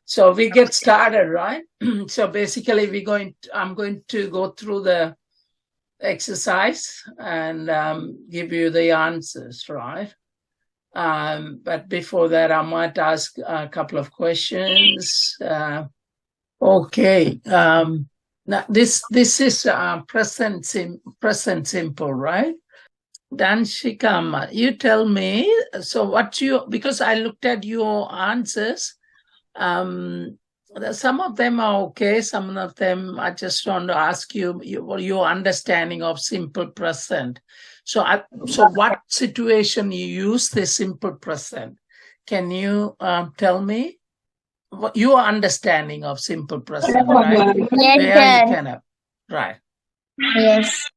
So we get started, right? So basically, I'm going to go through the exercise and give you the answers, right? But before that, I might ask a couple of questions. Okay. Now this is present simple, right? Danshikama, you tell me. So because I looked at your answers. Some of them are okay. Some of them I just want to ask you your understanding of simple present. So what situation you use the simple present? Can you tell me what your understanding of simple present, right? Yes, Where you sir. can have, right? Yes.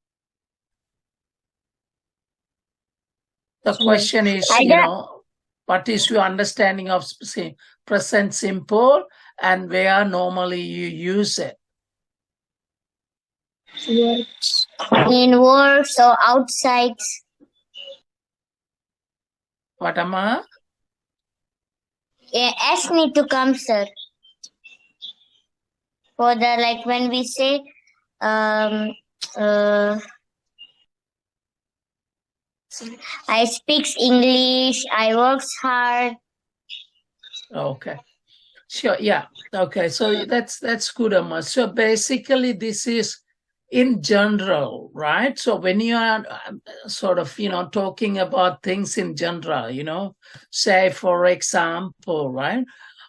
The question is, I got what is your understanding of present simple and where normally you use it? in works or outside. What am I? Yeah, S need to come, sir. For the like when we say um I speaks English, I works hard. Okay. Sure. Yeah. Okay. So that's good, Amma. So basically, this is in general, right? So when you are sort of, talking about things in general, say, for example, right?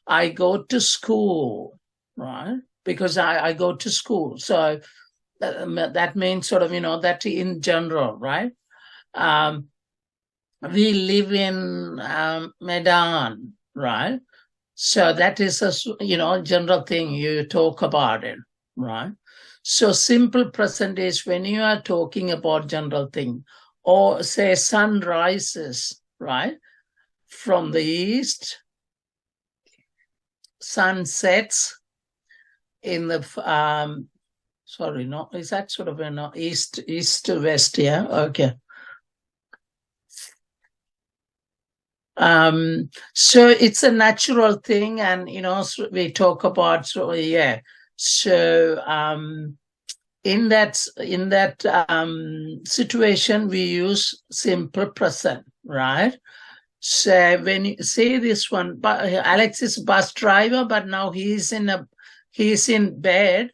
I go to school, right? Because I go to school. So that means sort of, that in general, right? We live in Medan, right? So that is a general thing you talk about it, right? So simple present is when you are talking about general thing, or say sun rises, right, from the east, sun sets in the sorry, no, is that sort of east to west? Yeah, okay. So it's a natural thing, and we talk about, so yeah. So in that situation we use simple present, right? So when you say this one, but Alex is bus driver, but now he's in bed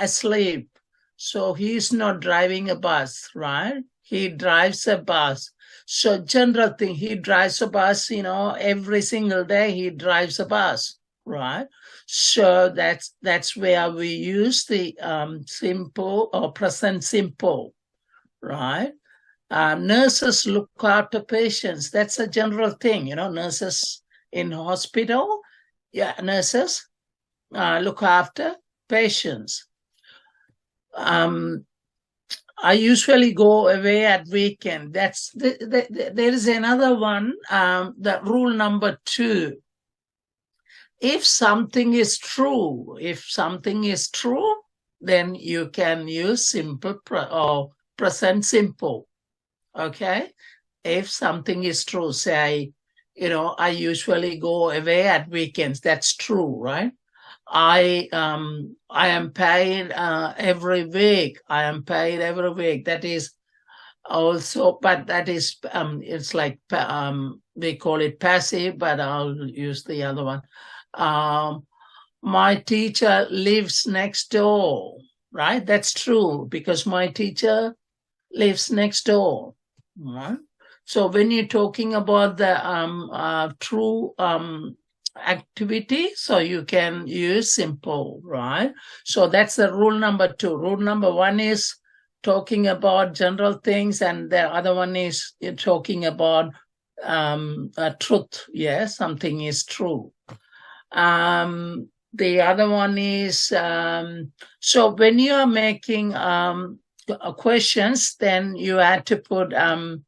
asleep, so he's not driving a bus, right? He drives a bus. So general thing, he drives a bus, every single day he drives a bus, right? So that's where we use the simple or present simple, right? Nurses look after patients. That's a general thing, nurses in hospital. Yeah, nurses look after patients. I usually go away at weekend. That's there is another one. The rule number 2. If something is true, then you can use simple or present simple. Okay, if something is true, say I usually go away at weekends. That's true, right? I am paid every week. I am paid every week. That is also, but that is it's like we call it passive, but I'll use the other one. My teacher lives next door, right? That's true, because my teacher lives next door, right? So when you're talking about the true activity, so you can use simple, right? So that's the rule number 2. Rule number 1 is talking about general things, and the other one is talking about truth. Yes, something is true. The other one is so when you are making questions, then you had to put the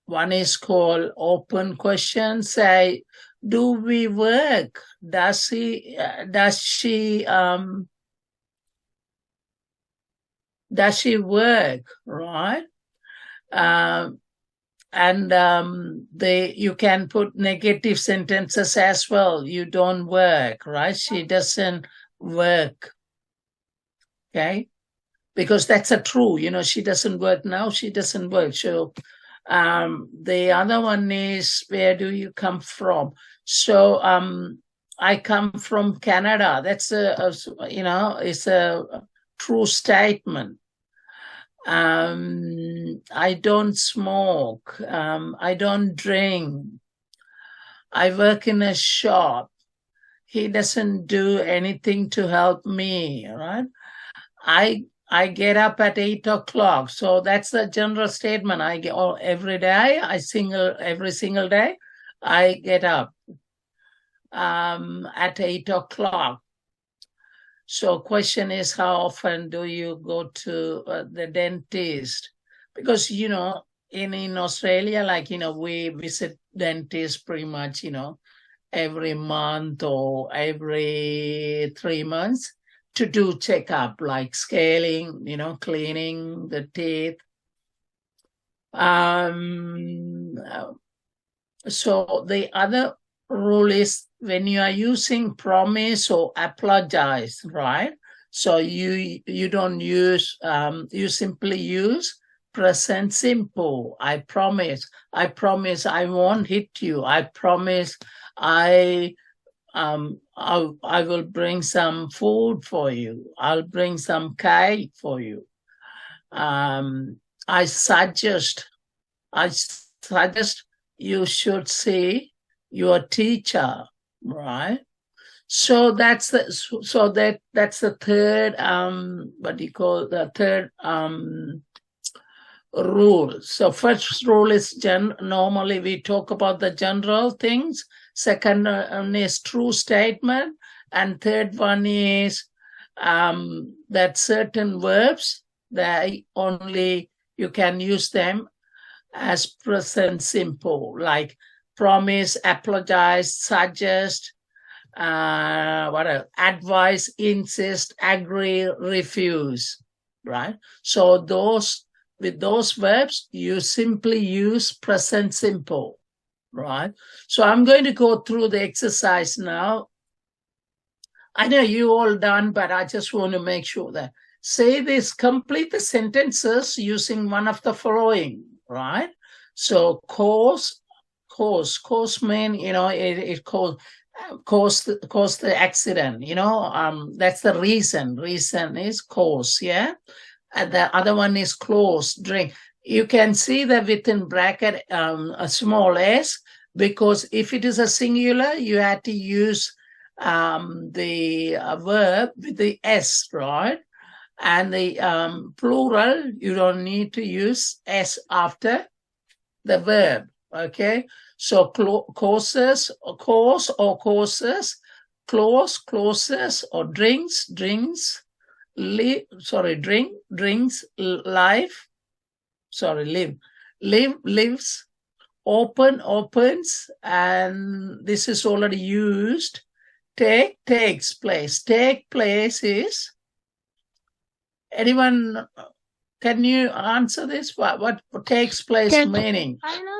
one is called open question. Say, do we work? Does she work, right? And you can put negative sentences as well. You don't work, right? She doesn't work. Okay, because that's a true. She doesn't work now. She doesn't work. So the other one is, where do you come from? So I come from Canada. That's it's a true statement. I don't smoke. I don't drink. I work in a shop. He doesn't do anything to help me, right? I get up at 8:00. So that's the general statement. I get every day. Every single day, I get up at 8:00. So question is, how often do you go to the dentist? Because, in Australia, we visit dentists pretty much, every month or every 3 months to do checkup, like scaling, cleaning the teeth. So the other rule is, when you are using promise or apologize, right? So you don't use, you simply use present simple. I promise I won't hit you. I promise I will bring some food for you. I'll bring some cake for you. I suggest you should see your teacher, right? So that's the third what do you call the third rule. So first rule is normally we talk about the general things. Second one is true statement, and third one is that certain verbs, they only you can use them as present simple, like promise, apologize, suggest, advise, insist, agree, refuse, right? So with those verbs, you simply use present simple, right? So I'm going to go through the exercise now. I know you all done, but I just want to make sure that complete the sentences using one of the following, right? So cause mean, it caused the accident, that's the reason is cause, yeah. And the other one is close, drink. You can see that within bracket a small s, because if it is a singular, you had to use the verb with the s, right? And the plural, you don't need to use s after the verb, okay? So courses, or course, or courses, closes, or drinks, drinks, drinks, life, lives, open, opens, and this is already used. Takes place. Take place is, anyone, can you answer this? What takes place meaning?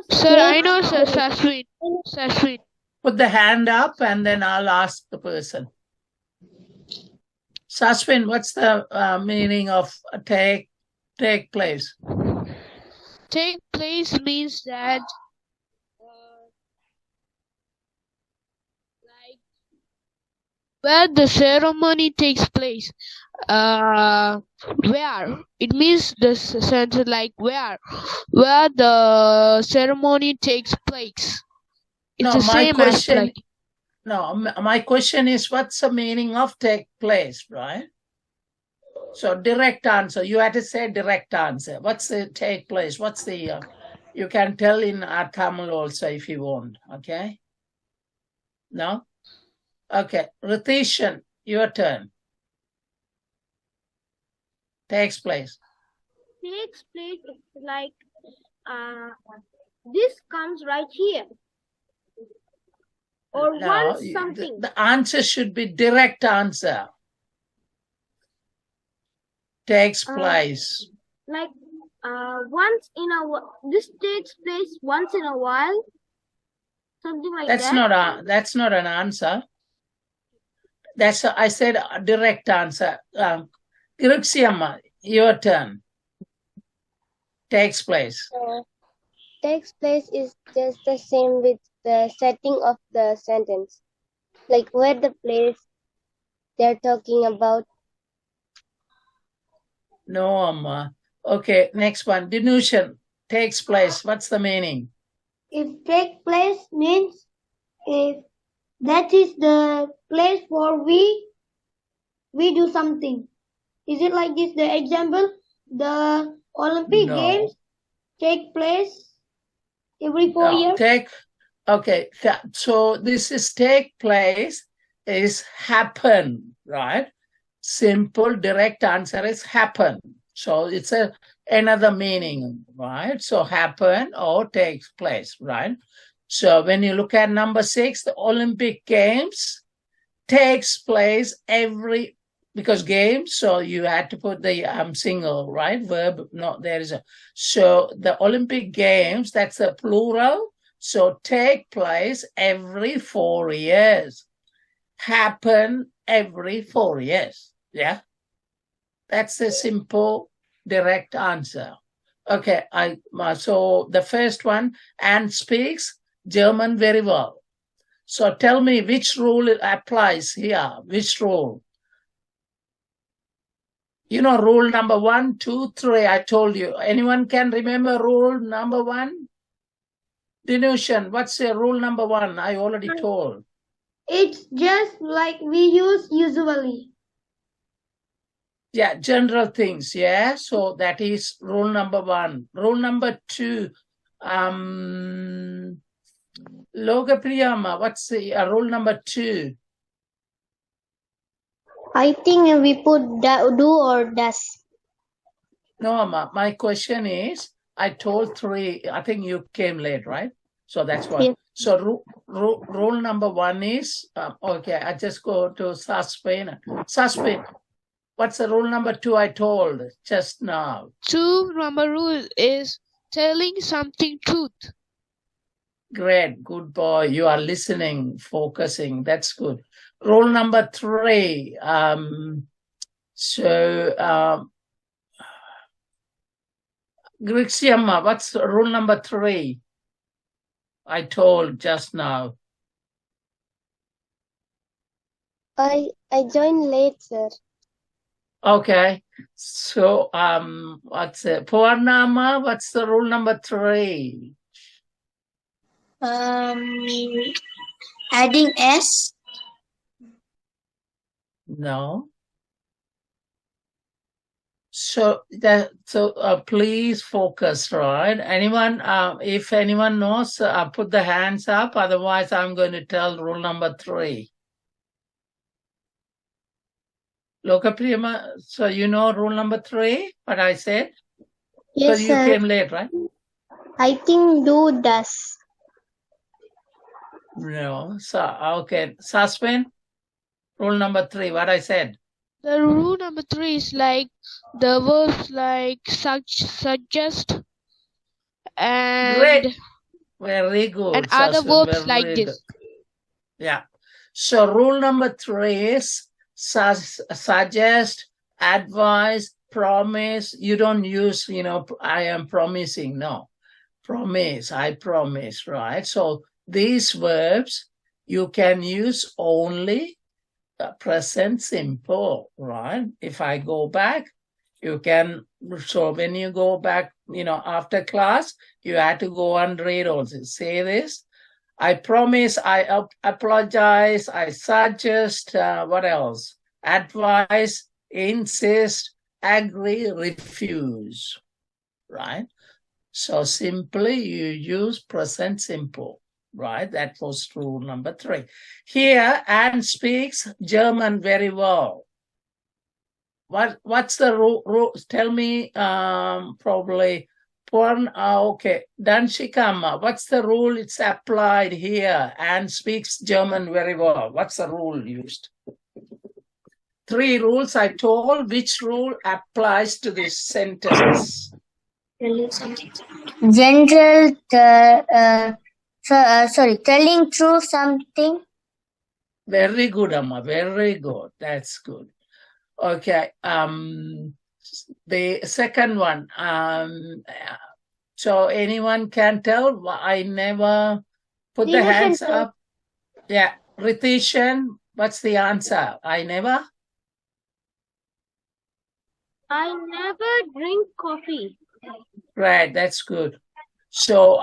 Sir, I know, sir. Sashwin. Put the hand up and then I'll ask the person. Sashwin, what's the meaning of take place? Take place means that like where the ceremony takes place. Where it means the center, like where the ceremony takes place. It's the same as like. No, my question is, what's the meaning of take place, right? So direct answer. You had to say direct answer. What's the take place? What's the? You can tell in Tamil also if you want. Okay. No. Okay, Ritishan, your turn. Takes place. Takes place like this comes right here. Or once something. The answer should be direct answer. Takes place. Like once in a this takes place once in a while, something like that's that. That's not an answer. I said a direct answer. Grixiamma, your turn. Takes place. Takes place is just the same with the setting of the sentence, like where the place they're talking about. No, Amma. Okay, next one. Dinution, takes place. What's the meaning? If take place means if that is the place where we do something. Is it like this? The example, the Olympic Games take place every 4 years. Okay, so this is take place is happen, right? Simple, direct answer is happen. So it's another meaning, right? So happen or takes place, right? So when you look at number 6, the Olympic Games takes place because games, so you had to put the single, right? Verb, no, there is so the Olympic Games, that's a plural, so take place every 4 years. Happen every 4 years. Yeah. That's a simple, direct answer. Okay, so the first one, Anne speaks German very well. So tell me which rule applies here. Which rule? You know, rule number 1, 2, 3, I told you. Anyone can remember rule number 1? Dinution, what's rule number 1? I already told. It's just like we use usually. Yeah, general things, yeah. So that is rule number 1. Rule number 2, Logapriyama, what's rule number 2? I think we put do or does. No, Amma, my question is, I told 3, I think you came late, right? So that's one. Yes. So rule number 1 is, okay, I just go to Suspend. What's the rule number 2 I told just now? 2 number rule is telling something truth. Great, good boy. You are listening, focusing. That's good. Rule number 3. Grixiamma, what's rule number 3? I told just now. I joined late, sir. Okay. So what's it? Purnama, what's the rule number 3? Adding S. No. So please focus, right? Anyone, if anyone knows, put the hands up. Otherwise, I'm going to tell rule number 3. Lokapriyama, so you know rule number 3, what I said? Yes, you came late, right? I think do does. No. So, okay. Suspend. Rule number 3, what I said? The rule number 3 is like the verbs like suggest and great. Very good. And other verbs like this. Yeah. So rule number 3 is suggest, advise, promise. You don't use, I am promising. No. Promise, I promise, right? So these verbs you can use only present simple, right? If I go back, you can, so when you go back, after class, you have to go and read also. Say this, I promise, I apologize, I suggest, what else? Advise, insist, agree, refuse, right? So simply you use present simple. Right, that was rule number 3. Here, Anne speaks German very well. What's the rule? Tell me, probably. Okay, Danshikama, what's the rule? It's applied here. Anne speaks German very well. What's the rule used? 3 rules I told. Which rule applies to this sentence? General, telling true something. Very good, Amma. Very good. That's good. Okay. The second one. So anyone can tell? I never put the hands up. Yeah. Ritishan, what's the answer? I never drink coffee. Right, that's good. So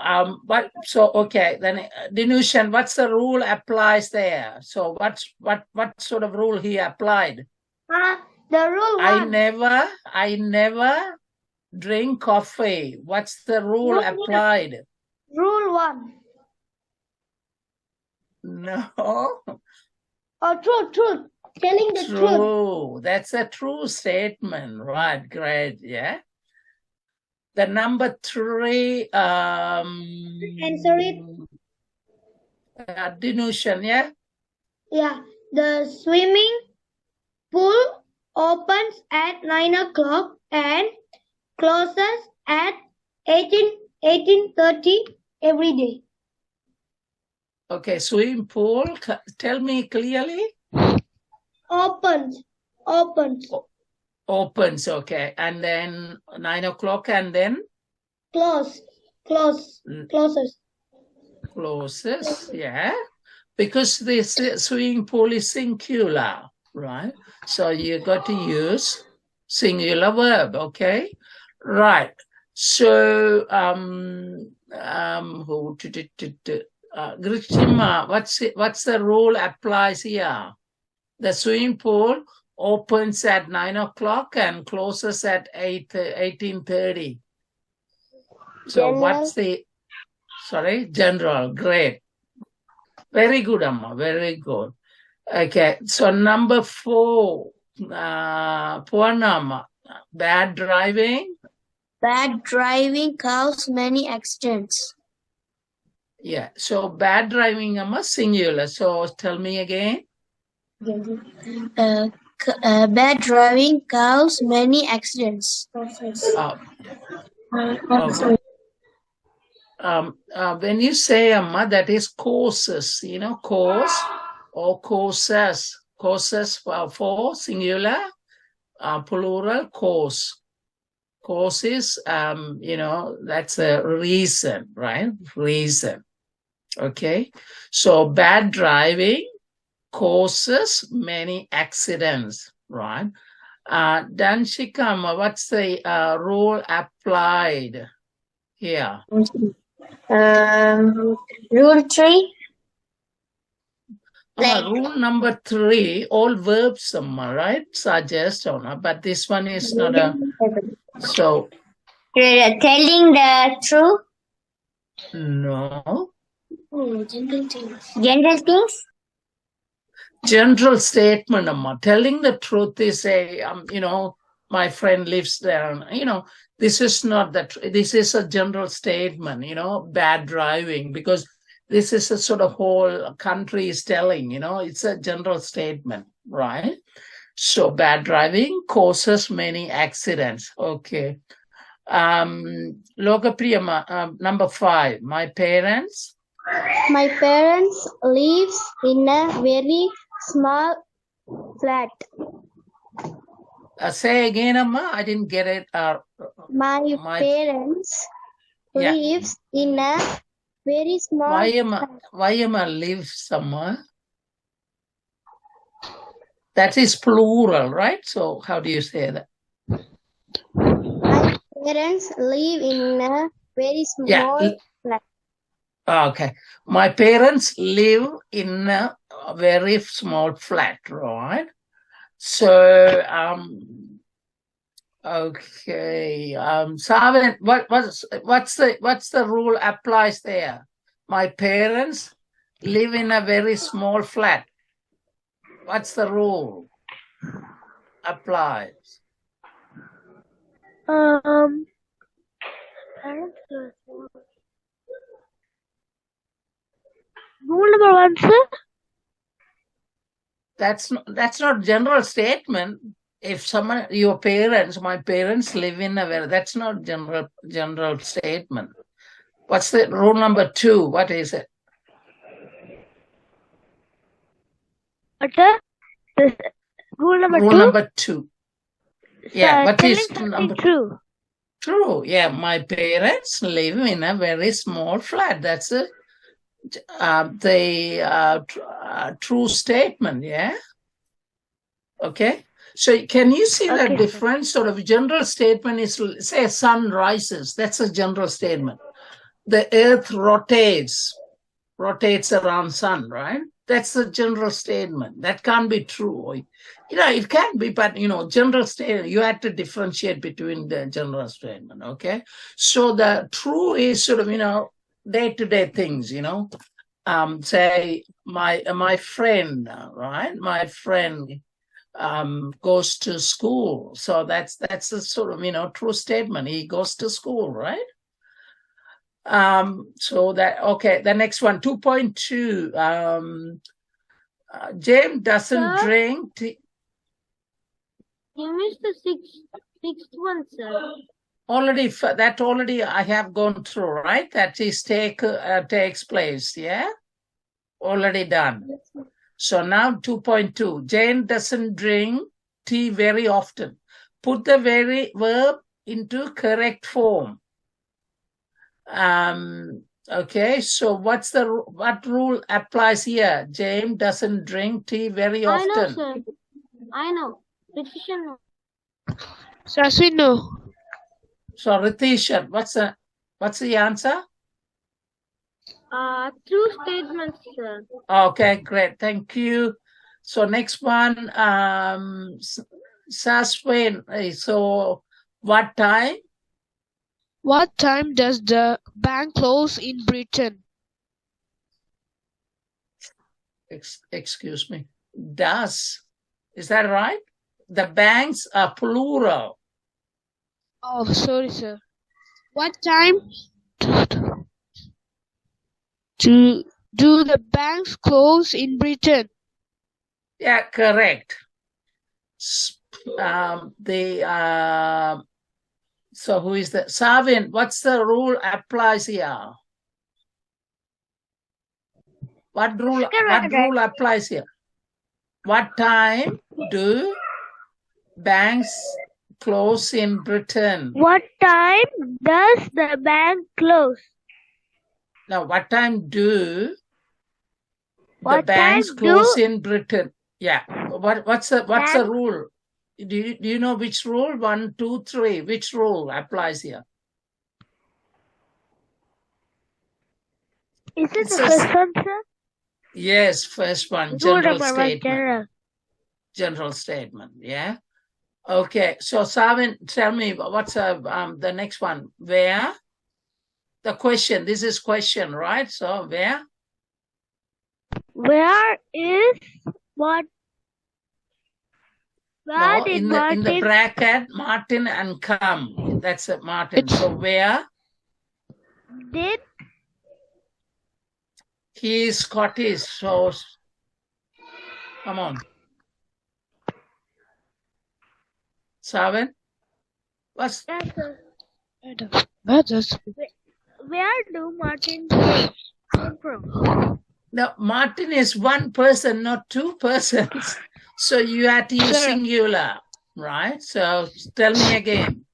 okay, then Dinushan, what's the rule applies there? So what sort of rule he applied? The rule I never drink coffee. What's the rule applied? Rule 1. No. Oh, truth. Telling the truth. True. That's a true statement. Right, great. Yeah. The number 3, Answer it. Dinushan, yeah? Yeah. The swimming pool opens at 9 o'clock and closes at 18:30 every day. Okay, swimming pool, tell me clearly. Opens. Opens, okay. And then 9 o'clock and then? Closes. Closes, yeah. Because this swimming pool is singular, right? So you got to use singular verb, okay? Right. So, Grishima, what's the rule applies here? The swimming pool opens at 9 o'clock and closes at 18:30. So what's the, general, great. Very good, Amma, very good. Okay, so number 4, Purnama, bad driving. Bad driving causes many accidents. Yeah, so bad driving, Amma, singular. So tell me again. Bad driving causes many accidents. Okay. When you say, Amma, that is causes, cause or causes. Causes for singular, plural, cause. Cause is, that's a reason, right? Reason. Okay. So bad driving causes many accidents, right? Danshikam, what's the rule applied here? Rule 3. Rule number 3, all verbs, right? Suggest or not, but this one is not a. So. Telling the truth. No. General things. General statement, Amma. Telling the truth is a, my friend lives there. This is not that. This is a general statement, bad driving, because this is a sort of whole country is telling, it's a general statement, right? So bad driving causes many accidents. Okay. Lokapriyama, number 5, my parents lives in a very small flat. Say again, Amma. I didn't get it. My parents lives in a very small flat. Why Amma lives somewhere? That is plural, right? So how do you say that? My parents live in a very small flat. Okay. My parents live in a very small flat, right? So, okay. Savan, what's the rule applies there? My parents live in a very small flat. What's the rule applies? Rule number 1, sir. That's not general statement. if someone, your parents, my parents live in a very, that's not general statement. What's the rule number 2? What is it? Rule number Rule 2? number 2. Yeah, what is something true? True. Yeah, my parents live in a very small flat. That's the true statement. Yeah. Okay. So can you see the difference? Sort of general statement is, say, sun rises. That's a general statement. The earth rotates around sun, right? That's a general statement. That can't be true. It can be, but, general statement, you have to differentiate between the general statement, okay? So the true is sort of, day-to-day things, say my friend, right? My friend goes to school. So that's a sort of, true statement. He goes to school, right? So that, okay, the next one, 2.2. James doesn't drink tea. You missed the sixth one, sir. Already I have gone through, right? That is takes place, yeah? Already done. So now 2.2. Jane doesn't drink tea very often. Put the verb into correct form. Okay, so what rule applies here? James doesn't drink tea very often. I know, sir. I know. Repetition. Sasi, no. So Ritishan, what's the answer? True statement, sir. Okay, great. Thank you. So next one, Saswin. So what time? What time does the bank close in Britain? Excuse me. Does. Is that right? The banks are plural. Oh, sorry, sir. What time do the banks close in Britain? Yeah, correct. So who is that? Savin, what's the rule applies here? What rule applies here? What time do banks close in Britain? What time does the bank close? Now, what time do the banks close in Britain? Yeah. What's the rule? Do you know which rule? 1, 2, 3. Which rule applies here? Is it the first one, sir? Yes, first one. General statement. General statement. Yeah. Okay. So Savin, tell me what's the next one? Where? The question. This is question, right? So where? Where is what? No, in the bracket, Martin and come. That's it, Martin. So where? Did? He is Scottish, so come on. Savin? What's? Yes, sir. Where do Martin come from? No, Martin is one person, not two persons. So you have to use singular, right? So tell me again.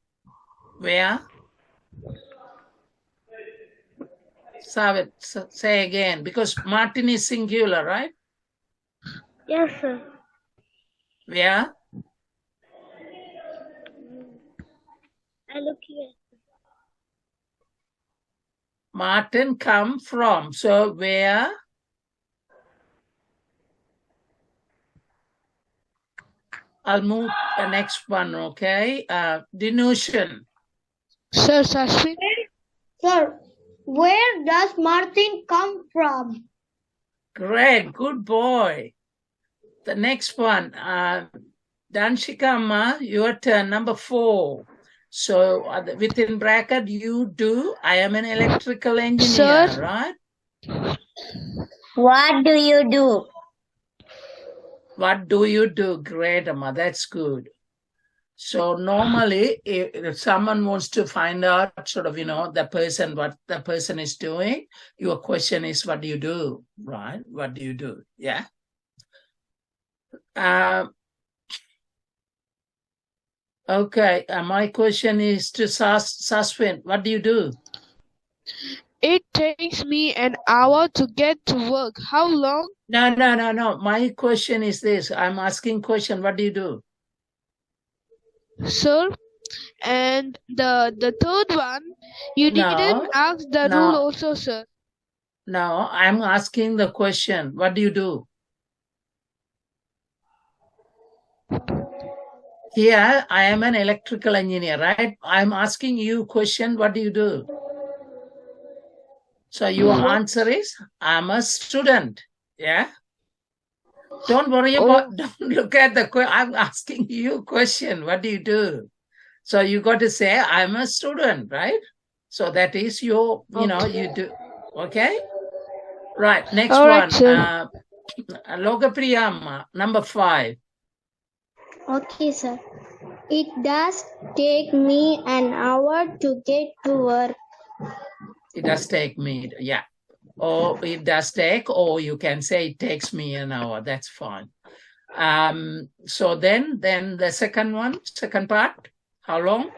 Where? Savit, say again, because Martin is singular, right? Yes, sir. Where? I look here. Martin come from. So where? I'll move the next one, okay? Dinution. Sir, Sashmi? Sir, where does Martin come from? Great, good boy. The next one, Danshikama, your turn, number 4. So within bracket, you do. I am an electrical engineer, Sir? right? What do you do? What do you do? Great, Amma, that's good. So normally, if someone wants to find out sort of, the person, what the person is doing, your question is, what do you do, right? What do you do? Yeah. Okay. My question is to Saswin. What do you do? It takes me an hour to get to work. How long? No. My question is this. I'm asking question. What do you do? Sir, and the third one, you didn't ask the rule also, sir. No, I'm asking the question. What do you do? Here, I am an electrical engineer, right? I'm asking you question. What do you do? So your answer is, I'm a student. Yeah. Don't worry about, don't look at the question. I'm asking you question. What do you do? So you got to say, I'm a student, right? So that is your, you do. Okay. Right. Next one. Logapriyam, number 5. Okay, sir. It does take me an hour to get to work. It does take me, yeah. Or it does take, or you can say it takes me an hour. That's fine. So then the second one, second part, how long?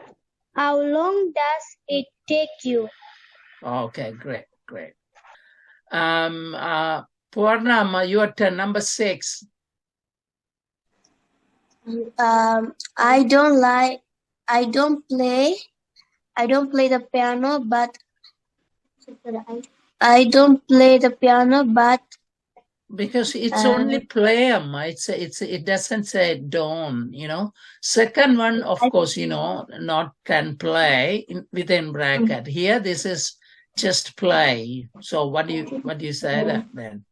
How long does it take you? Okay, great. Purnam, your turn, number 6. I don't play the piano, but because it's only play, it doesn't say don't, Second one, of course, not can play within bracket. Here, this is just play. So what do you say that then?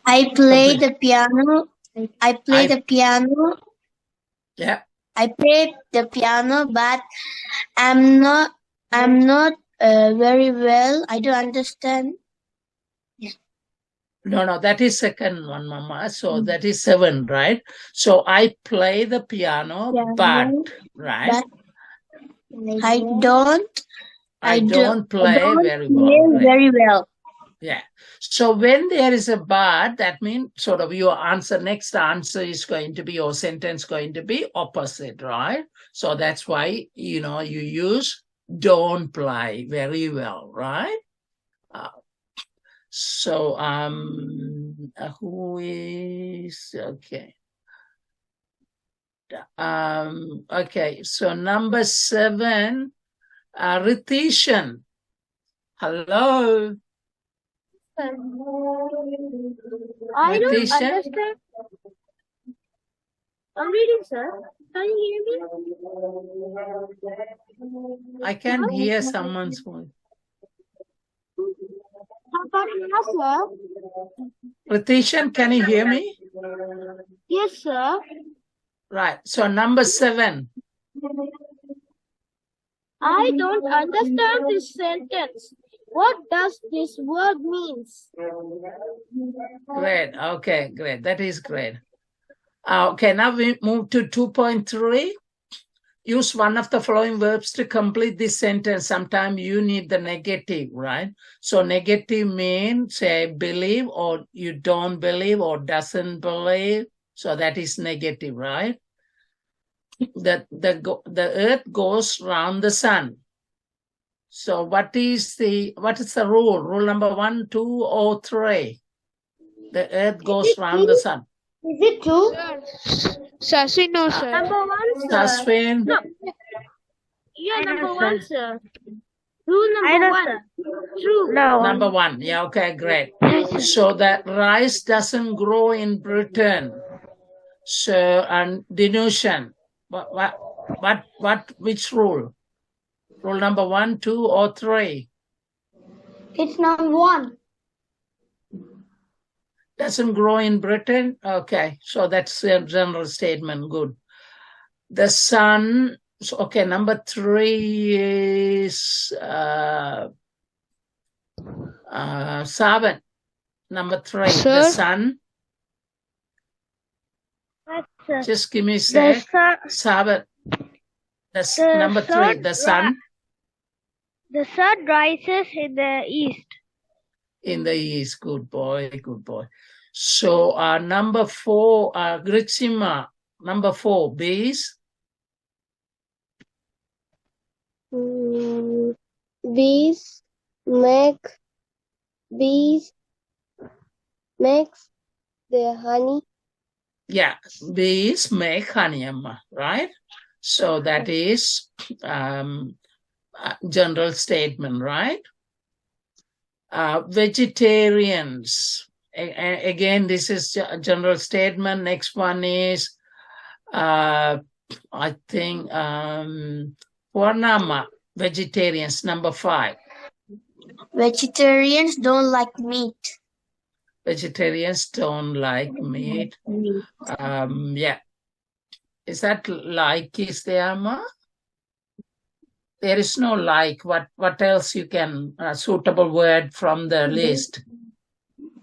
I play the piano. The piano. Yeah. I play the piano, but I'm not very well. I don't understand. No, that is second one, Mama. So that is 7, right? So I play the piano, but, right? I don't play very well. Very well. Yeah. So when there is a but, that means sort of your next answer is going to be, your sentence going to be opposite, right? So that's why, you use don't play very well, right? So, who is, okay. Okay, so number 7, Ritishan. Hello. I don't understand. I'm reading, sir. Can you hear me? I can hear someone's voice. Ritishan, can you hear me? Yes, sir. Right. So number 7. I don't understand this sentence. What does this word means? Great. Okay, great. That is great. Okay, now we move to 2.3. Use one of the following verbs to complete this sentence. Sometimes you need the negative, right? So negative means, say, believe, or you don't believe, or doesn't believe. So that is negative, right? The earth goes round the sun. So what is the rule? Rule number 1, 2, or 3? The earth goes round the sun. Is it true? Saswin, no, sir. Number 1, sir. Saswin? No. Yeah, number 1, sir. Rule number 1. True. No. Number 1. Yeah, okay, great. So that rice doesn't grow in Britain. So, and denunciation. Which rule? Rule number 1, 2, or 3? It's number 1. Doesn't grow in Britain? Okay, so that's a general statement. Good. The sun, okay, number 3 is Saban. Number 3, Sir? the sun. Yes, Just give me a sec. Saban. Number 3, the sun. The sun rises in the east. In the east. Good boy, good boy. So number 4, Gritsima. Number 4, bees. Bees makes the honey. Yeah, bees make honey, right? So that is general statement, right? Vegetarians. Again, this is a general statement. Next one is, I think, Purnama, vegetarians, number 5. Vegetarians don't like meat. Vegetarians don't like meat. Yeah. Is that like is there, Ma? There is no like. What else you can, suitable word from the list?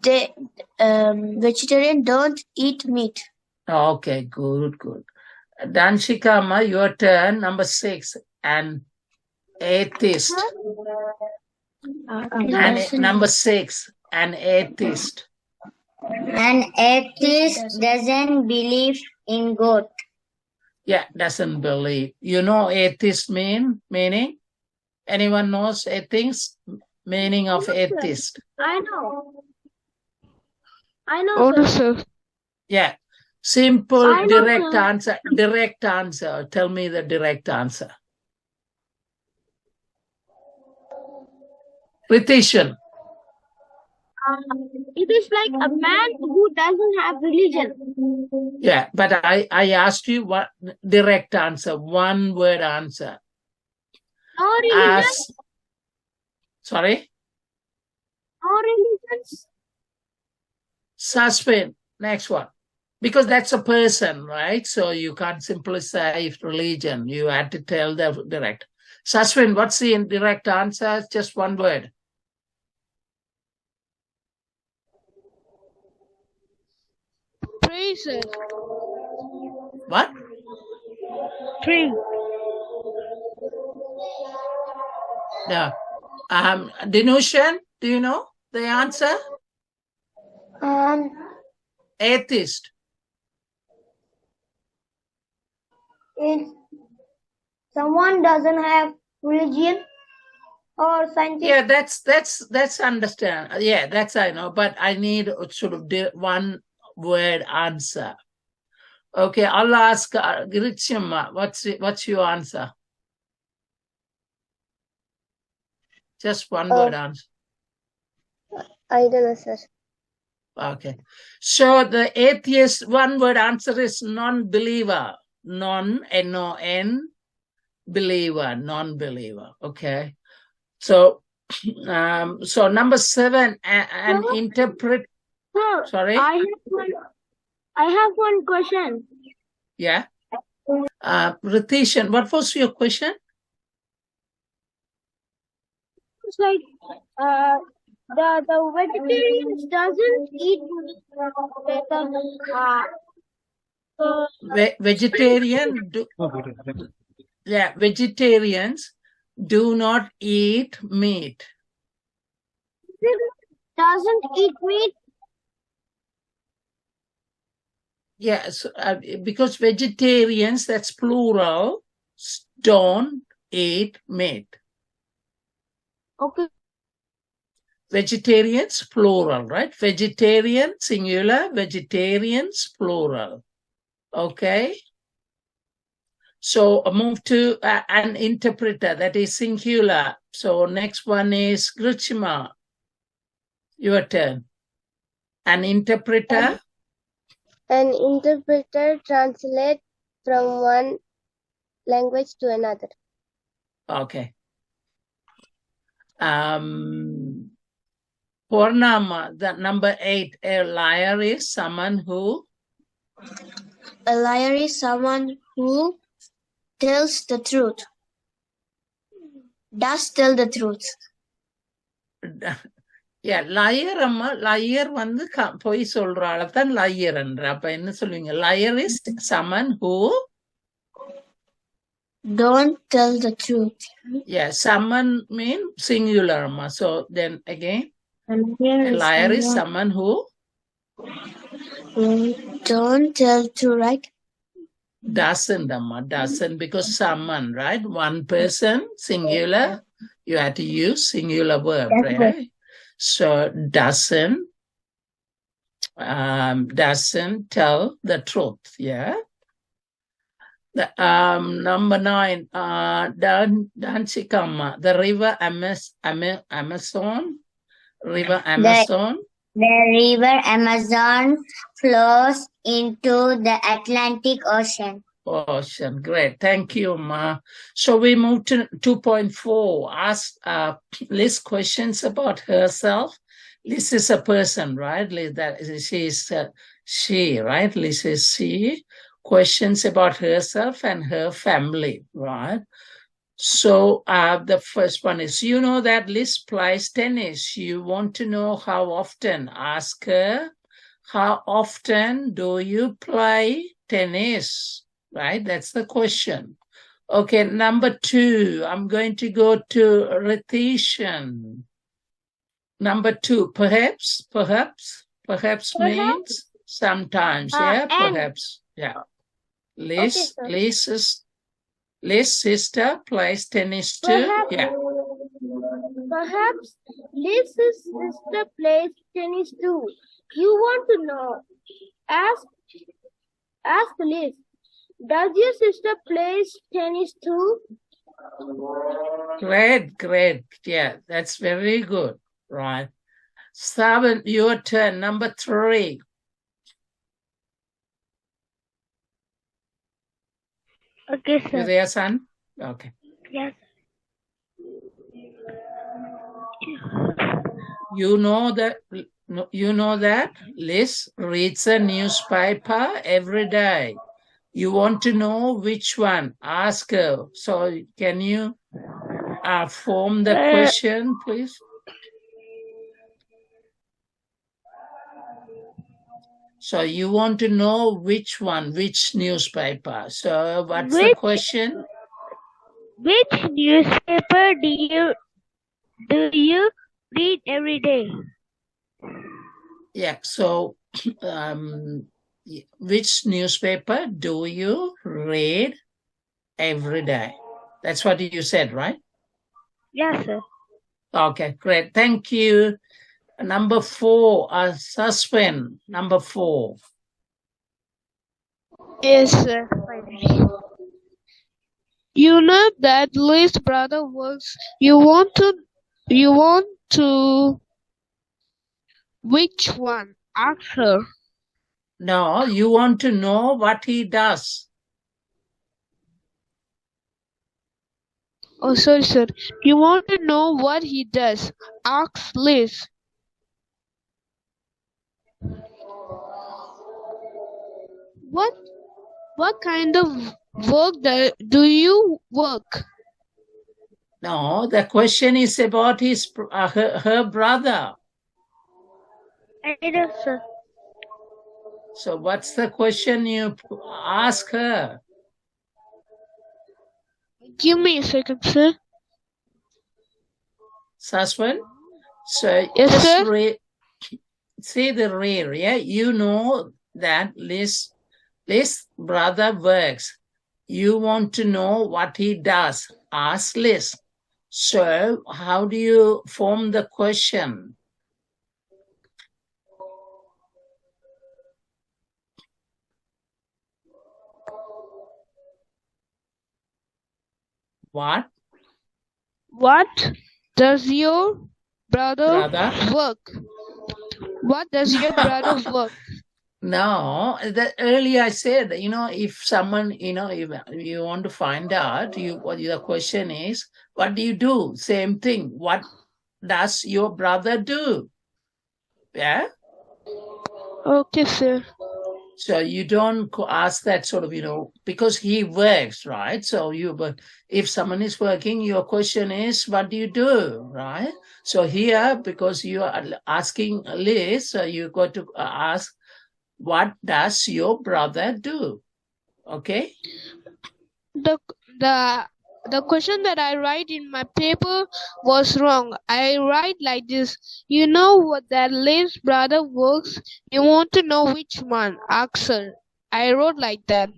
They vegetarian don't eat meat. Okay, good. Danshika, Ma, your turn. Number 6, an atheist. And number 6, an atheist. An atheist doesn't believe in God. Yeah, doesn't believe. You know atheist meaning? Anyone knows atheist? Meaning of atheist? I know. Oh, sir. Yeah. Simple, direct answer. Direct answer. Tell me the direct answer. Repetition. It is like a man who doesn't have religion. Yeah, but I asked you what direct answer, one word answer. No religion. Sorry? No religions. Suspend. Next one. Because that's a person, right? So you can't simply say religion. You had to tell the direct. Suspend, what's the indirect answer? Just one word. Pray, sir. What? Pray. No. Dinushan, do you know the answer? Atheist. If someone doesn't have religion or scientific. Yeah, that's understand. Yeah, that's I know, but I need sort of one word answer. Okay, I'll ask Girichima, what's your answer? Just one word answer. I don't know, sir. Okay. So the atheist one word answer is non-believer. N-O-N, believer, non-believer. Okay. So number 7, an interpret. Sir, Sorry? I have one question. Yeah. Ritishan, what was your question? It's like the vegetarians doesn't eat vegetarians do not eat meat. Doesn't eat meat. Yes, because vegetarians, that's plural, don't eat meat. Okay. Vegetarians, plural, right? Vegetarian, singular, vegetarians, plural. Okay? So move to an interpreter, that is singular. So next one is Gruchima. Your turn. An interpreter. An interpreter translates from one language to another. Okay. Purnama, the number 8, a liar is someone who? A liar is someone who tells the truth. Does tell the truth. Yeah, liar amma, liar வந்து பொய் சொல்ற ஆளத்தான் liar என்ற. அப்ப என்ன சொல்லுவீங்க? Liar is someone who Don't tell the truth. Yeah, someone mean singular. So then again, And here a liar is someone who don't tell truth, right? doesn't, doesn't, because someone, right? One person, singular, you have to use singular verb, right? So doesn't tell the truth, yeah. Number 9, Danchikama, the river Amazon, river Amazon. The river Amazon flows into the Atlantic Ocean. Ocean, great. Thank you, Ma. So we move to 2.4. Ask Liz questions about herself. Liz is a person, right? That she is she, right? Liz is she. Questions about herself and her family, right? So the first one is, you know that Liz plays tennis. You want to know how often. Ask her, how often do you play tennis? Right? That's the question. Okay, number 2, I'm going to go to Ritishan. Number 2, perhaps means sometimes, yeah, perhaps, yeah. Liz sister plays tennis too, yeah. Perhaps Liz's sister plays tennis too. You want to know? Ask Liz. Does your sister play tennis too? Great. Yeah, that's very good. Right. 7, your turn. Number 3. Okay, sir. You there, son? Okay. Yes. You know that Liz reads a newspaper every day. You want to know which one? Ask her. So can you form the question, please? So you want to know which one, which newspaper. So what's the question? Which newspaper do you read every day? Yeah, so which newspaper do you read every day? That's what you said, right? Yes, sir. Okay, great. Thank you. Number 4, Suspen. Number 4. Yes, sir. You know that Liz's brother works. You want to which one? Ask her. No, you want to know what he does. Oh, sorry, sir. You want to know what he does. Ask Liz. What kind of work do you work? No, the question is about her brother. I know, sir. So what's the question you ask her? Give me a second, sir. Saswan? So yes, sir. See the rear, yeah? You know that Liz brother works. You want to know what he does. Ask Liz. So how do you form the question? What? What does your brother work? What does your brother work? No, earlier I said, if someone, if you want to find out, what the question is, what do you do? Same thing. What does your brother do? Yeah? Okay, sir. So you don't ask that sort of, because he works, right? So but if someone is working, your question is, what do you do, right? So here, because you are asking Liz, so you got to ask, what does your brother do? Okay? the question that I write in my paper was wrong. I write like this. You know what that Liv's brother works? You want to know which one? Axel. I wrote like that.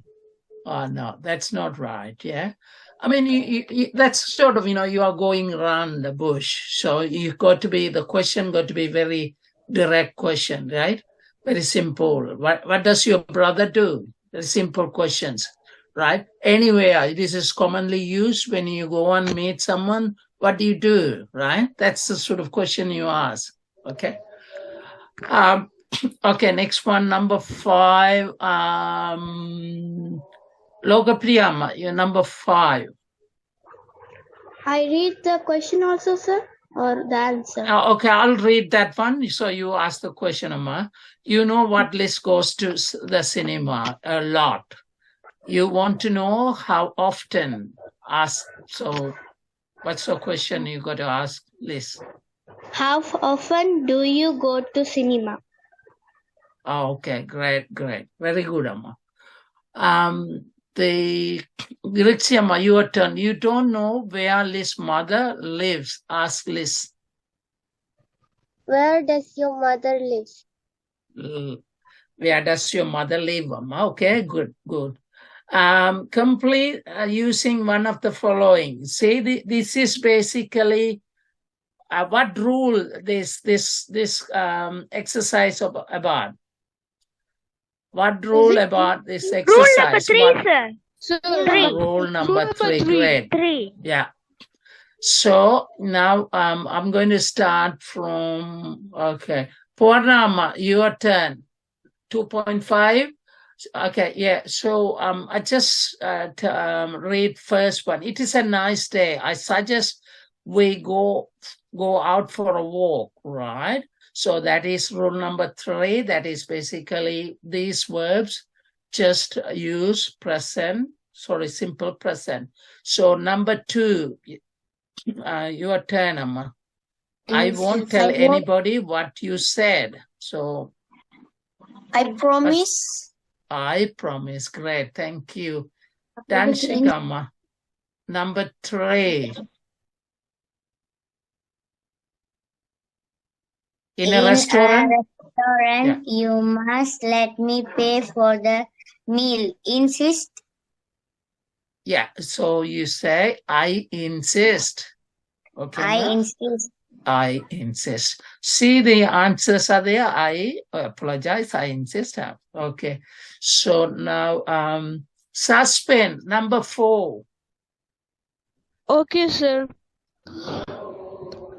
Oh, no, that's not right. Yeah. I mean, that's sort of, you are going around the bush. So the question got to be very direct question, right? Very simple. What does your brother do? Very simple questions, right? Anyway, this is commonly used when you go and meet someone. What do you do, right? That's the sort of question you ask. Okay. Okay, next one, number 5. Lokapriyamma, you're number 5. I read the question also, sir, or the answer? Okay, I'll read that one. So you ask the question, Amma. You know what list goes to the cinema a lot. You want to know how often. So what's the question you got to ask, Liz? How often do you go to cinema? Oh, okay, great. Very good, Amma. Giritsiamma, your turn. You don't know where Liz's mother lives. Ask Liz. Where does your mother live? Where does your mother live, Amma? Okay, good. Complete using one of the following. Say this is basically what rule this exercise about. What rule about this exercise? Rule number 3, sir. Rule number 3. Great. 3. Yeah. So now I'm going to start from, okay. Purnama, your turn. 2.5. Okay, yeah. So I just read first one. It is a nice day. I suggest we go out for a walk, right? So that is rule number 3. That is basically these verbs just use simple present. So number 2, your turn, Amma. I won't tell anybody what you said. So I promise. I promise. Great. Thank you. Danshikama. Number 3. In a restaurant, you must let me pay for the meal. Insist. Yeah. So you say, I insist. Okay. I insist. See, the answers are there. I apologize. I insist. Okay. So now, suspend. Number 4. Okay, sir.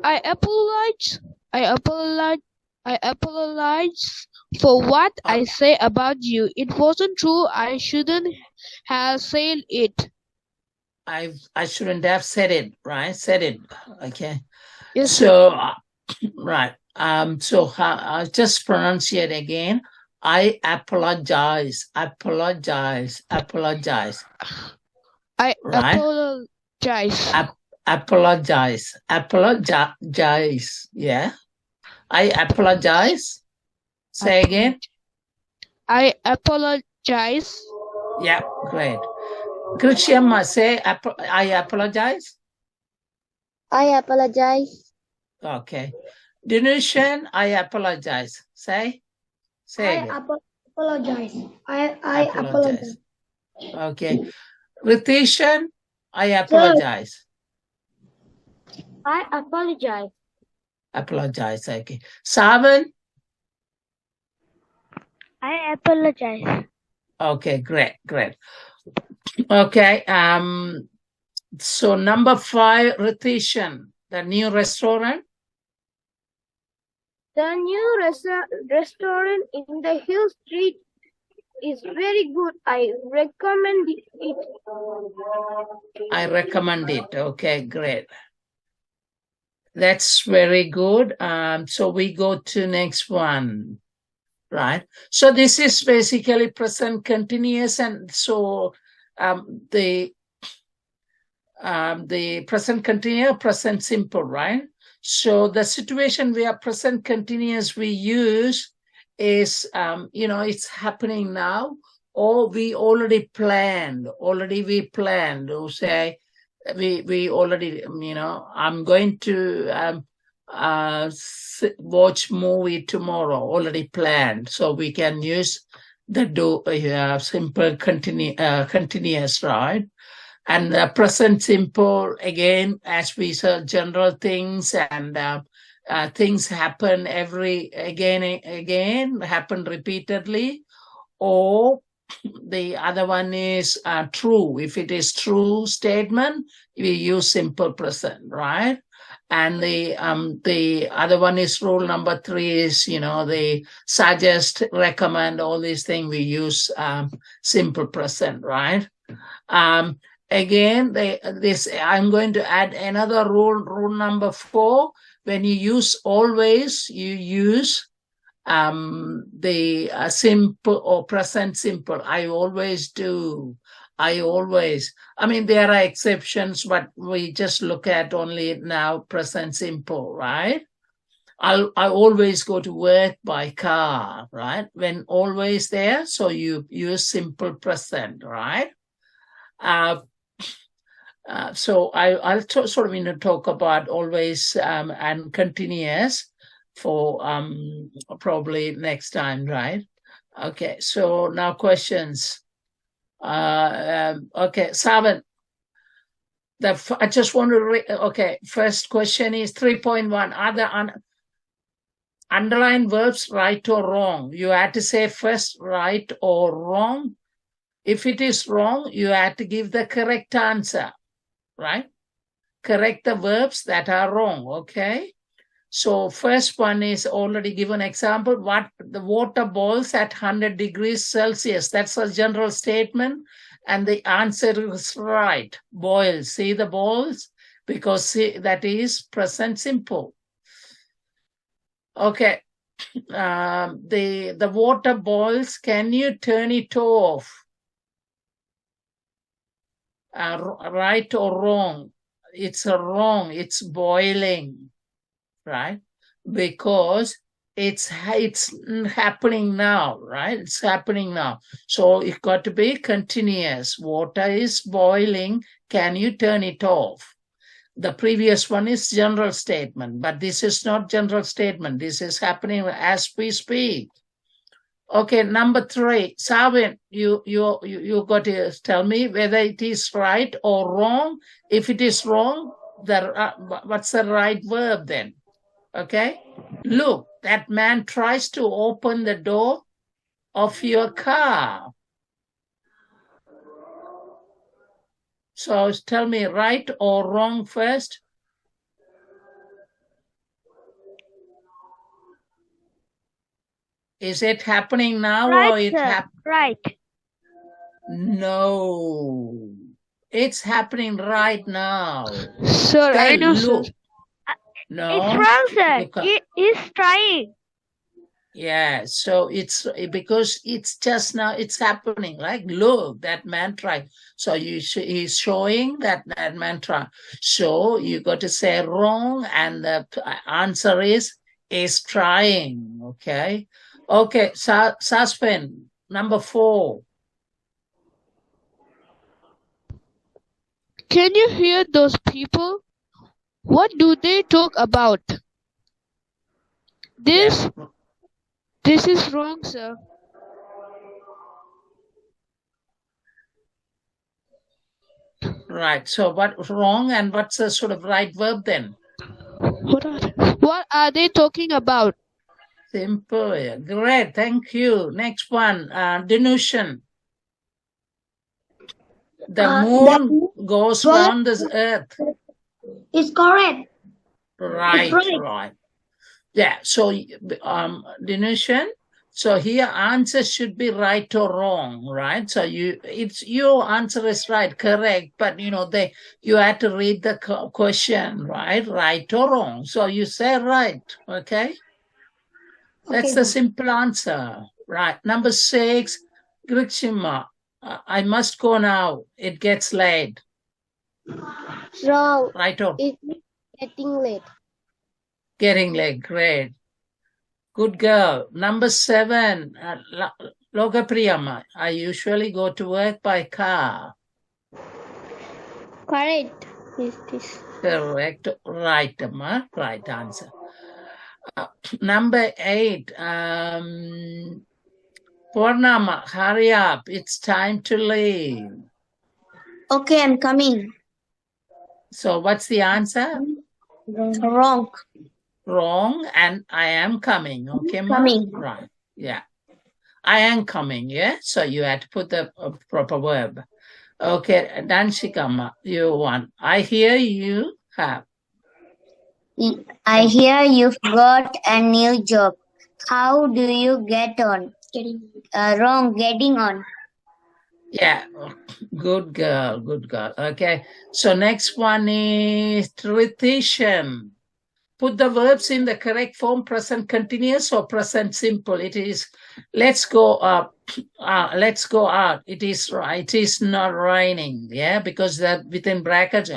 I apologize for what I say about you. It wasn't true. I shouldn't have said it. I shouldn't have said it, right? Said it. Okay. Yes. So, right. So I'll just pronounce it again. I apologize. I apologize. apologize. Apologize. Yeah. I apologize. Say again. I apologize. Yeah, great. Krishyamma, say I apologize. I apologize. Okay. Dinushan, I apologize. Say again. Apologize. I apologize. Okay. Ritishan, I apologize. I apologize. Apologize. Okay. Savan? I apologize. Okay, great. Okay. So number 5, Ritishan, the new restaurant. The new restaurant in the Hill Street is very good. I recommend it. I recommend it. Okay, great. That's very good. So we go to next one, right? So this is basically present continuous, and so the present continuous, present simple, right? So the situation where present continuous we use is, it's happening now, or we already planned. We planned. Or say we already, I'm going to watch movie tomorrow. Already planned, so we can use the simple continuous, right? And the present simple, again, as we said, general things, and things happen again, happen repeatedly. Or the other one is true. If it is true statement, we use simple present, right? And the other one is rule number 3 is, the suggest, recommend, all these things we use simple present, right? Again, I'm going to add another rule number 4. When you use always, you use the simple or present simple. I always do. I mean, there are exceptions, but we just look at only now present simple, right? I always go to work by car, right? When always there, so you use simple present, right? So I'll sort of talk about always and continuous for probably next time, right? Okay, so now questions. Okay, Savan. I just want to read. Okay, first question is 3.1. Are the underlined verbs right or wrong? You have to say first right or wrong. If it is wrong, you have to give the correct answer, right? Correct the verbs that are wrong, okay? So first one is already given example. What the water boils at 100 degrees Celsius. That's a general statement. And the answer is right. Boils. See the boils? Because that is present simple. Okay. The water boils. Can you turn it off? Right or wrong? It's wrong. It's boiling. Right? Because it's happening now, right? It's happening now. So it got to be continuous. Water is boiling. Can you turn it off? The previous one is general statement, but this is not general statement. This is happening as we speak. Okay, number 3. Savin, you got to tell me whether it is right or wrong. If it is wrong, what's the right verb then? Okay, look, that man tries to open the door of your car. So tell me right or wrong first. Is it happening now or it happened? Right. No, it's happening right now. Sir, I know, sir. No, it's wrong, sir. It is trying. Yeah, so it's because it's just now, it's happening. Like, look, that man tried. So he's showing that man tried. So you got to say wrong, and the answer is trying. Okay. Okay, Suspend. Number 4. Can you hear those people? What do they talk about? This is wrong, sir. Right. So what's wrong and what's the sort of right verb then? What are they talking about? Simple. Great. Thank you. Next one. Denunciation. The moon goes round the earth. It's correct. Right. Right. Yeah. So denunciation. So here answer should be right or wrong, right? So your answer is right, correct, but you have to read the question, right or wrong. So you say right, okay? That's the simple answer, right? Number 6, Grixima, I must go now. It gets late. Wrong. Right or? It's getting late. Getting late, great. Good girl. Number 7, Lokapriyamma, I usually go to work by car. Correct. Is this? Correct. Right, Amma. Right answer. Number 8. Purnama, hurry up. It's time to leave. Okay, I'm coming. So what's the answer? Wrong. Wrong. And I am coming. Okay, Ma? Coming. Right. Yeah. I am coming. Yeah. So you had to put the proper verb. Okay. Danshikama, you won. I hear you have. I hear you've got a new job. How do you get on? Wrong, getting on. Yeah, good girl, good girl. Okay, so next one is Tritishan. Put the verbs in the correct form, present continuous or present simple. It is, let's go up, let's go out. It is not raining, yeah, because that within brackets.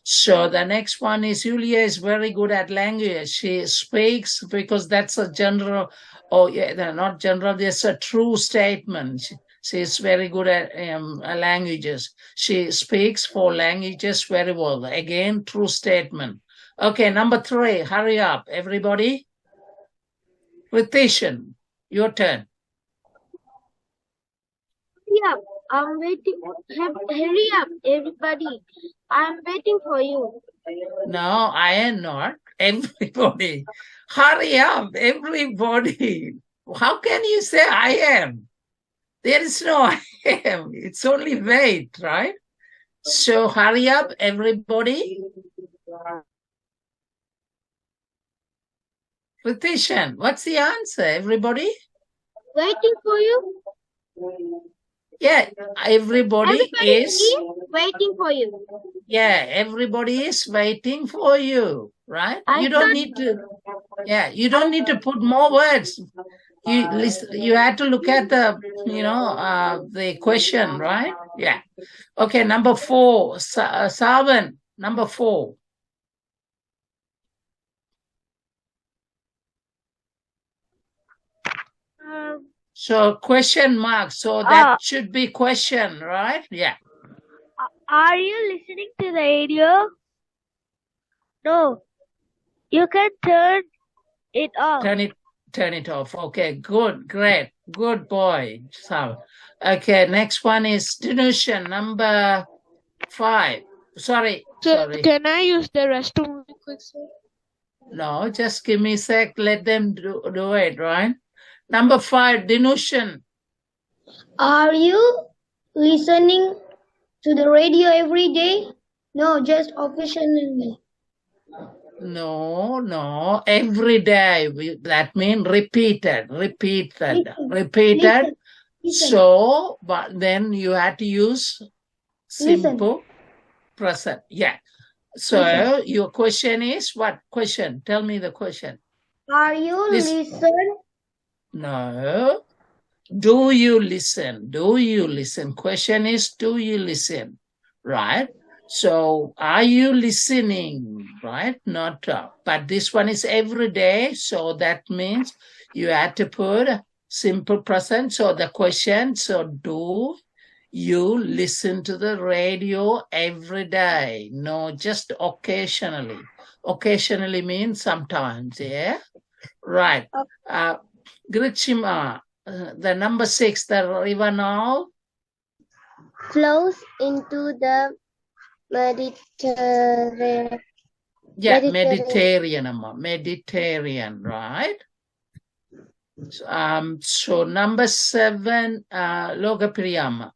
So the next one is Julia is very good at language. She speaks because that's a general, not general, there's a true statement. She is very good at languages. She speaks 4 languages very well. Again, true statement. Okay, number 3, hurry up, everybody. Ritishan, your turn. Hurry up. I'm waiting. Hurry up, everybody. I'm waiting for you. No, I am not. Everybody. Hurry up, everybody. How can you say I am? There is no I am. It's only wait, right? So hurry up, everybody. Ritishan, what's the answer, everybody? Waiting for you. Yeah, everybody is waiting for you. Yeah, everybody is waiting for you, right? You don't need to. Yeah, you don't need to put more words. You listen. You had to look at the, the question, right? Yeah. Okay, number 4, Savan. Number 4. So question mark. So that should be question, right? Yeah. Are you listening to the radio? No. You can turn it off. Turn it off. Okay, good, great, good boy. So, okay, next one is Dinushan, number 5. Sorry. Can I use the restroom real quick, sir? No, just give me a sec. Let them do it, right? Number 5, Dinushan. Are you listening to the radio every day? No, just occasionally. No, every day. That means repeated. Listen. So, but then you have to use simple present. Yeah. So your question is what question? Tell me the question. Are you listen? No. Do you listen? Do you listen? Question is, do you listen? Right? So are you listening? Right? Not, but this one is every day. So that means you have to put simple present. So the question, so do you listen to the radio every day? No, just occasionally. Occasionally means sometimes, yeah? Right. Grichima, the number 6, the river now flows into the Mediterranean. Yeah, Mediterranean, right? So number 7, Lokapriyamma.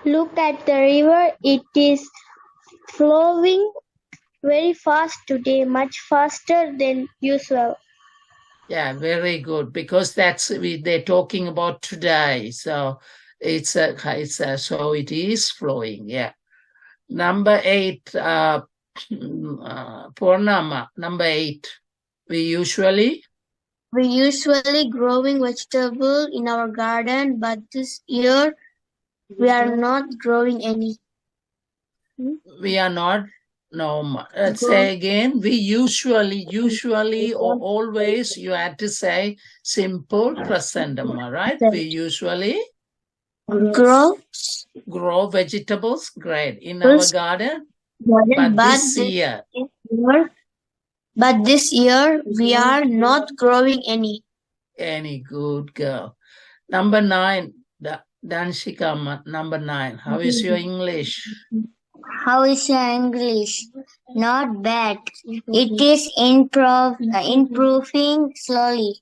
Look at the river. It is flowing very fast today, much faster than usual. Yeah, very good, because they're talking about today. So so it is flowing. Yeah. Number 8, Purnama. Number 8. We usually growing vegetable in our garden, but this year we are not growing any. We are not No. Let's say again. We usually, or always, you had to say simple present, right? We usually Grow vegetables. Great. In our garden. But this year. But this year we are not growing any. Any good girl. Number 9. Danshika, number 9. How is your English? How is your English? Not bad. It is improving slowly.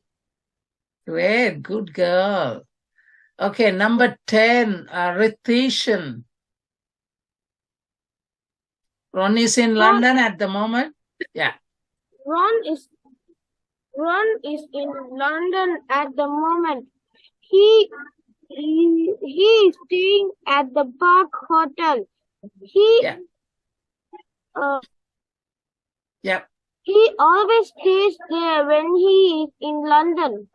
Great, good girl. Okay, number 10, Ritishan. Ron is in London at the moment. Yeah. Ron is in London at the moment. He is staying at the Park Hotel. Yeah. He always stays there when he is in London.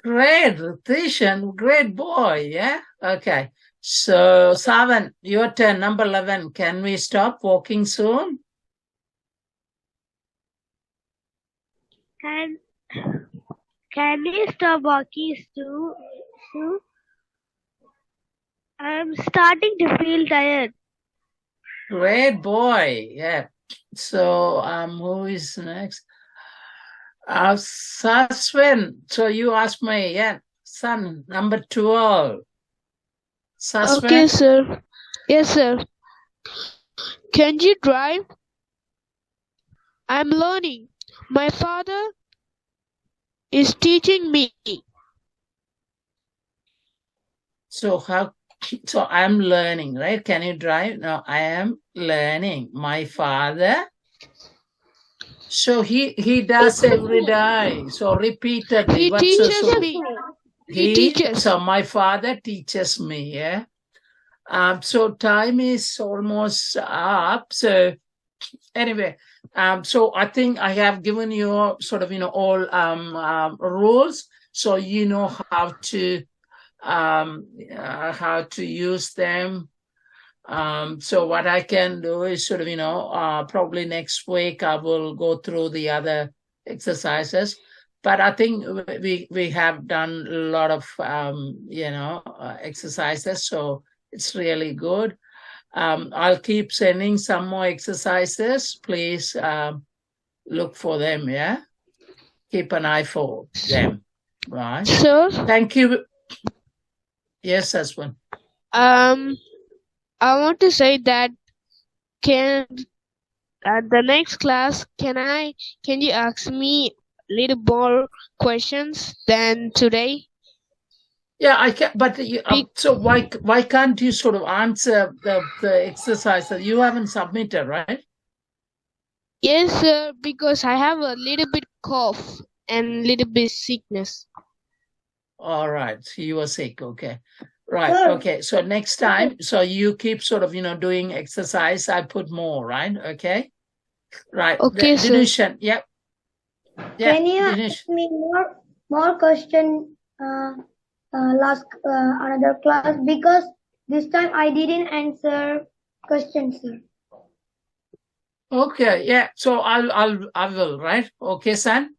Great, Ritishan. Great boy. Yeah. Okay. So, Savan, your turn. Number 11. Can we stop walking soon? Can we stop walking soon? I'm starting to feel tired. Great boy. Yeah. So, who is next? Saswin. So you ask me. Yeah. Son, number 12. Saswin. Okay, sir. Yes, sir. Can you drive? I'm learning. My father is teaching me. So I'm learning, right? Can you drive? No, I am learning. My father. So he does every day. So repeatedly. He teaches me. He teaches. So my father teaches me. Yeah. So time is almost up. So anyway, so I think I have given you sort of all rules, so you know how to use them. So what I can do is sort of probably next week I will go through the other exercises. But I think we have done a lot of exercises, so it's really good. I'll keep sending some more exercises. Please look for them, yeah? Keep an eye for them, right? Sir? Thank you. Yes, Aswin. I want to say that at the next class, can you ask me a little more questions than today? Yeah, I can, but so why can't you sort of answer the exercise that you haven't submitted, right? Yes, sir, because I have a little bit cough and little bit sickness. All right, so you were sick, okay. Right, okay, so next time, so you keep sort of, doing exercise, I put more, right, okay? Right, okay, Dinesh, yep. Yeah, can you Dinesh. ask me more question last another class, because this time I didn't answer questions, sir. Okay, yeah, so I will, right? Okay, son?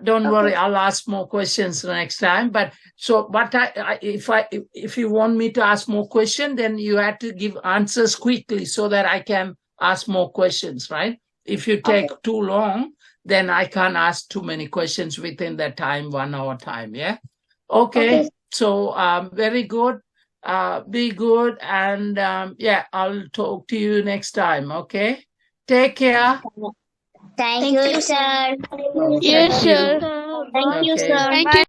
Don't worry, I'll ask more questions next time. But so, but if you want me to ask more questions, then you have to give answers quickly so that I can ask more questions, right? If you take too long, then I can't ask too many questions within that time, 1 hour time. Yeah. Okay. So very good. Be good, and yeah, I'll talk to you next time. Okay. Take care. Thank you, sir. Yes, sir. Thank you, sir. Thank you.